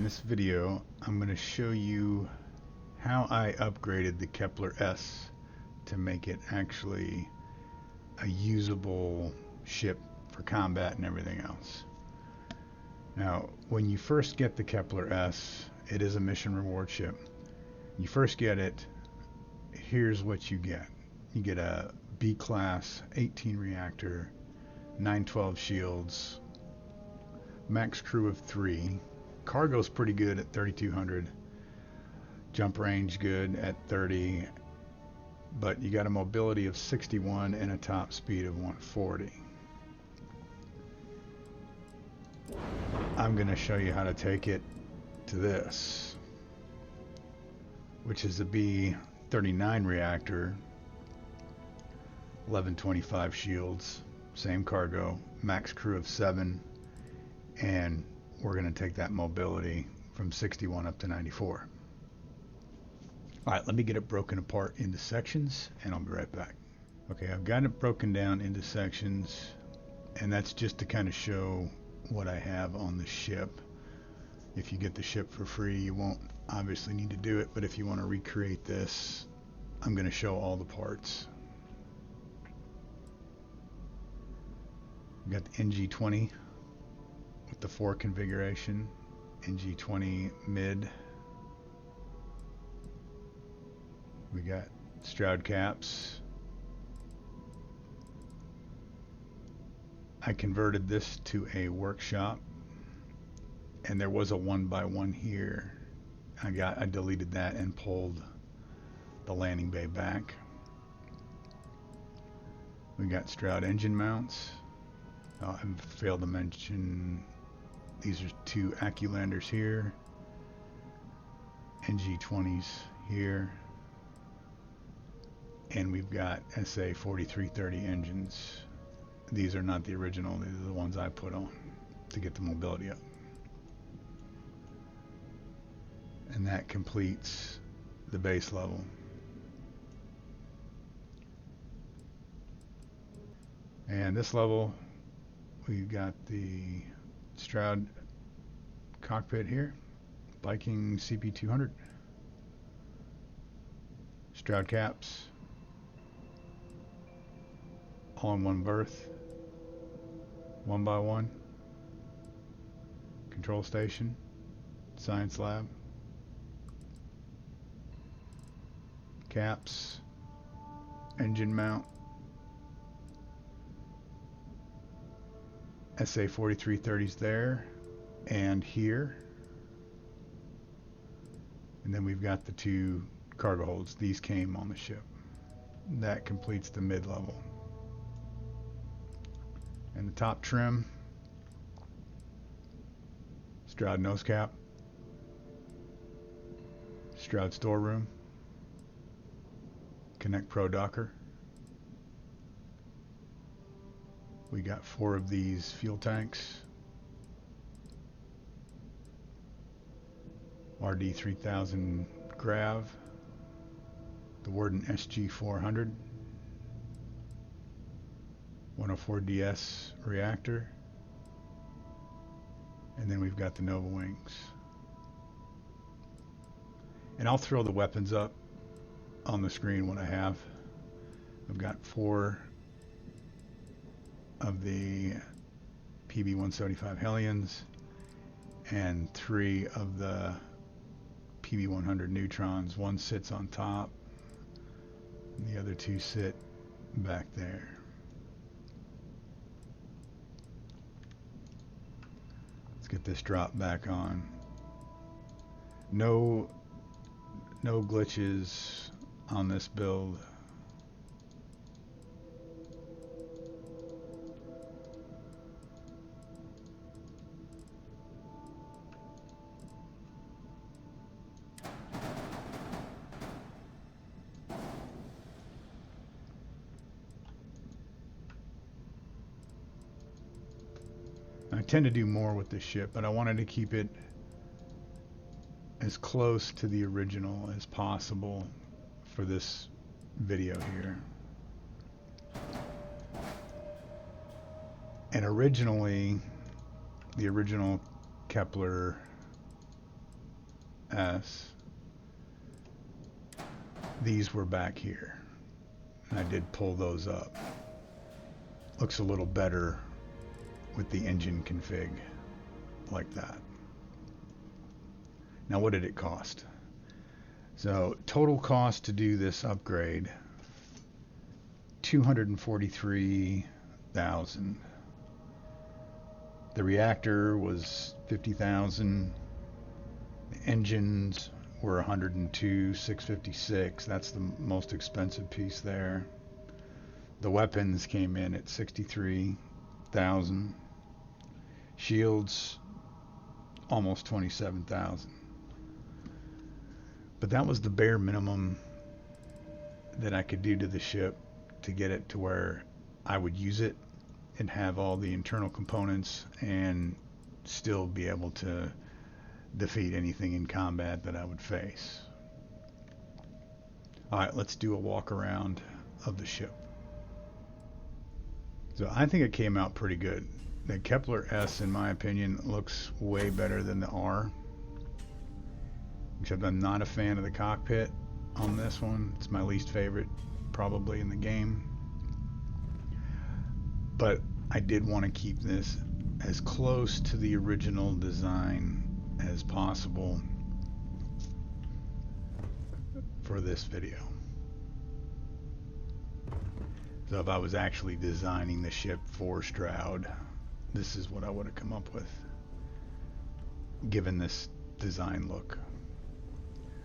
this video, I'm going to show you how I upgraded the Kepler S to make it actually a usable ship for combat and everything else. Now, when you first get the Kepler S, it is a mission reward ship. You first get it, here's what you get. You get a B-class 18 reactor, 912 shields, max crew of 3. Cargo's pretty good at 3,200. Jump range good at 30. But you got a mobility of 61 and a top speed of 140. I'm going to show you how to take it to this, which is a B-39 reactor, 1125 shields, same cargo, max crew of 7, and we're going to take that mobility from 61 up to 94. Alright, let me get it broken apart into sections and I'll be right back. Okay, I've got it broken down into sections, and that's just to kind of show what I have on the ship. If you get the ship for free, you won't obviously need to do it, but if you want to recreate this, I'm going to show all the parts. We've got the NG20 with the 4 configuration, NG20 mid. We got Stroud caps. I converted this to a workshop, and there was a 1x1 here. I deleted that and pulled the landing bay back. We got Stroud engine mounts. I failed to mention these are 2 Acculanders here, NG20s here, and we've got SA 4330 engines. These are not the original, these are the ones I put on to get the mobility up. And that completes the base level. And this level, we've got the Stroud cockpit here, Viking CP200, Stroud caps, all in one berth, 1x1, control station, science lab, caps, engine mount, SA 4330s there and here, and then we've got the 2 cargo holds. These came on the ship. That completes the mid-level. And the top trim, Stroud nose cap, Stroud storeroom, Connect Pro Docker. We got 4 of these fuel tanks, RD 3000 grav, the Worden SG 400, 104DS reactor, and then we've got the Nova wings. And I'll throw the weapons up on the screen what I have. I've got 4 of the PB-175 Hellions and 3 of the PB-100 neutrons. One sits on top and the other 2 sit back there. Let's get this drop back on. No glitches on this build. I tend to do more with this ship, but I wanted to keep it as close to the original as possible for this video here. And originally, the original Kepler S, these were back here. And I did pull those up. Looks a little better with the engine config like that. Now what did it cost? So total cost to do this upgrade, $243,000. The reactor was $50,000. The engines were $102,656. That's the most expensive piece there. The weapons came in at $63,000. Shields almost $27,000. But that was the bare minimum that I could do to the ship to get it to where I would use it and have all the internal components and still be able to defeat anything in combat that I would face. Alright, let's do a walk around of the ship. So I think it came out pretty good. The Kepler S, in my opinion, looks way better than the R. Except I'm not a fan of the cockpit on this one. It's my least favorite probably in the game. But I did want to keep this as close to the original design as possible for this video. So if I was actually designing the ship for Stroud, this is what I would have come up with, given this design look.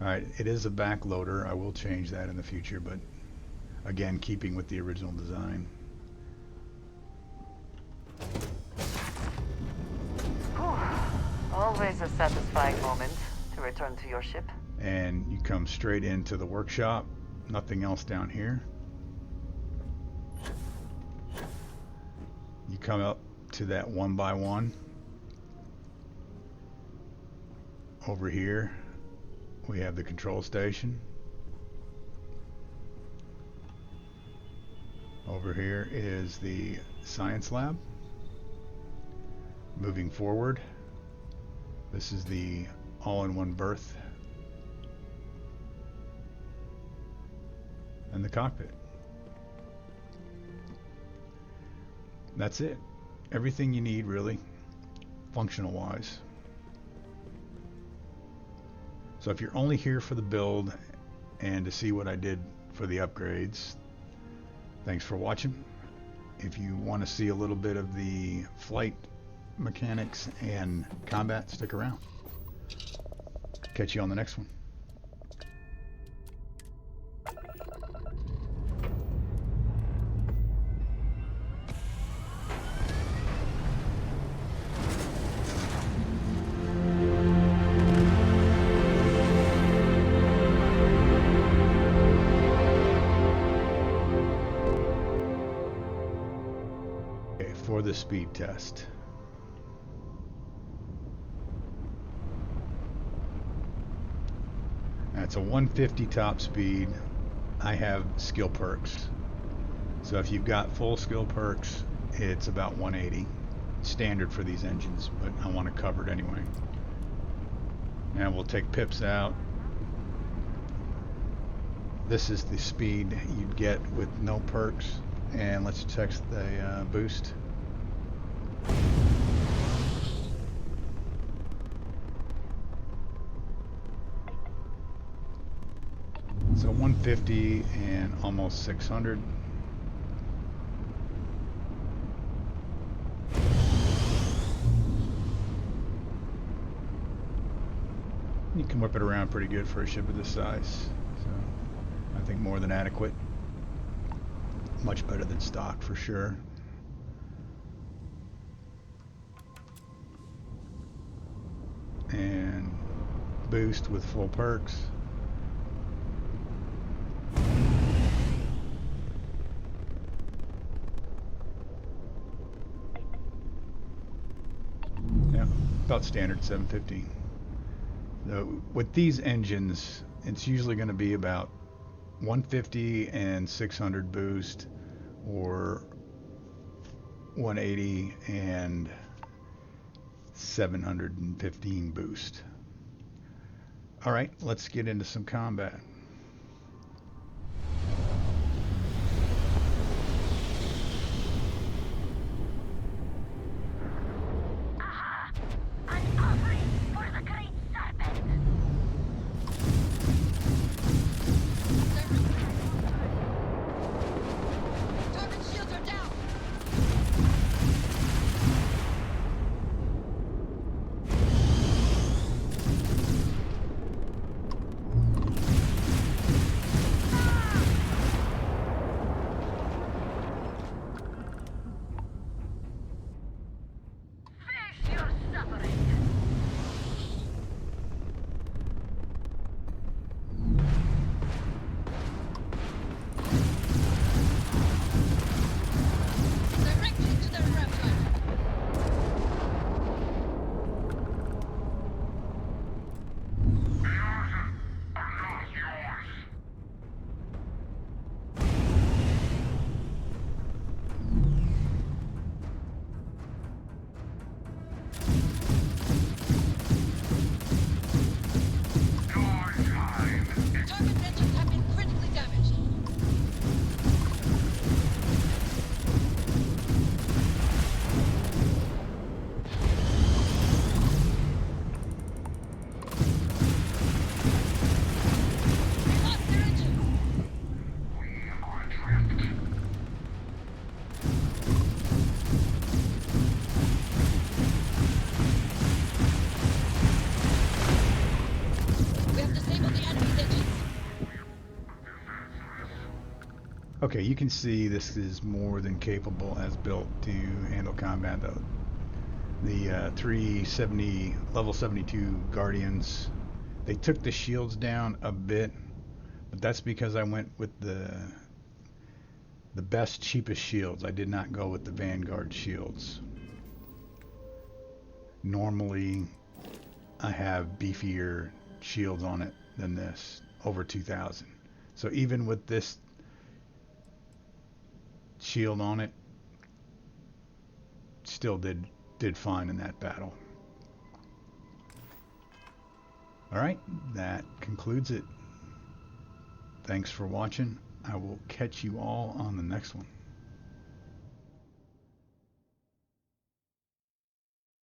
Alright, it is a backloader. I will change that in the future, but again, keeping with the original design. Whew. Always a satisfying moment to return to your ship. And you come straight into the workshop. Nothing else down here. You come up to that 1x1. Over here we have the control station. Over here is the science lab. Moving forward, this is the all-in-one berth and the cockpit. That's it. Everything you need, really, functional wise. So if you're only here for the build and to see what I did for the upgrades, thanks for watching. If you want to see a little bit of the flight mechanics and combat, stick around. Catch you on the next one. For the speed test. That's a 150 top speed. I have skill perks. So if you've got full skill perks, it's about 180. Standard for these engines, but I want to cover it anyway. Now we'll take pips out. This is the speed you'd get with no perks. And let's check the boost. So 150 and almost 600. You can whip it around pretty good for a ship of this size. So I think more than adequate. Much better than stock for sure. And boost with full perks. Yeah, about standard 750. So with these engines, it's usually going to be about 150 and 600 boost, or 180 and 715 boost. All right, let's get into some combat. Aha! An offering for the great serpent! Target shields are down! Face your suffering! Directly to the raptor! Target engines have been critically damaged. They lost their engines. We have disabled the enemy's engines. Okay, you can see this is more than capable as built to handle combat though. The 370 level 72 Guardians, they took the shields down a bit, but that's because I went with the best, cheapest shields. I did not go with the Vanguard shields. Normally, I have beefier shields on it than this, over 2,000. So even with this shield on it, still did fine in that battle. All right, that concludes it. Thanks for watching. I will catch you all on the next one.